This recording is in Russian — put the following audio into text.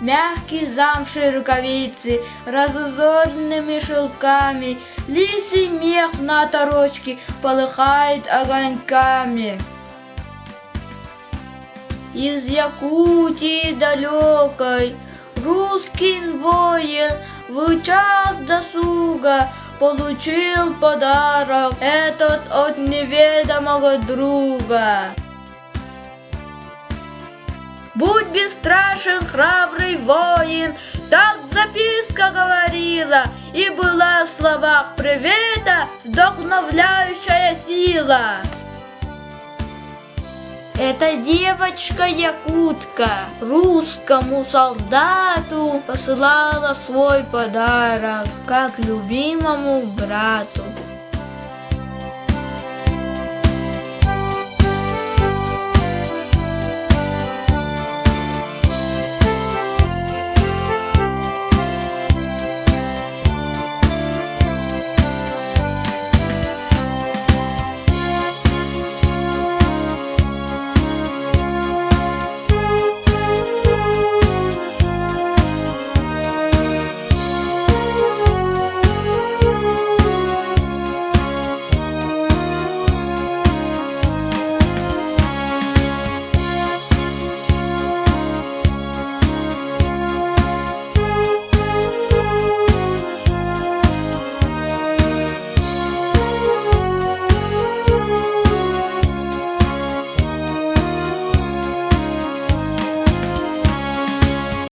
Мягкие замши рукавицы, разузоренными шелками, лисий мех на оторочке полыхает огоньками. Из Якутии далекой русский воин в час досуга получил подарок этот от неведомого друга. Будь бесстрашен, храбрый воин, так записка говорила, и была в словах привета вдохновляющая сила. Эта девочка-якутка русскому солдату посылала свой подарок, как любимому брату.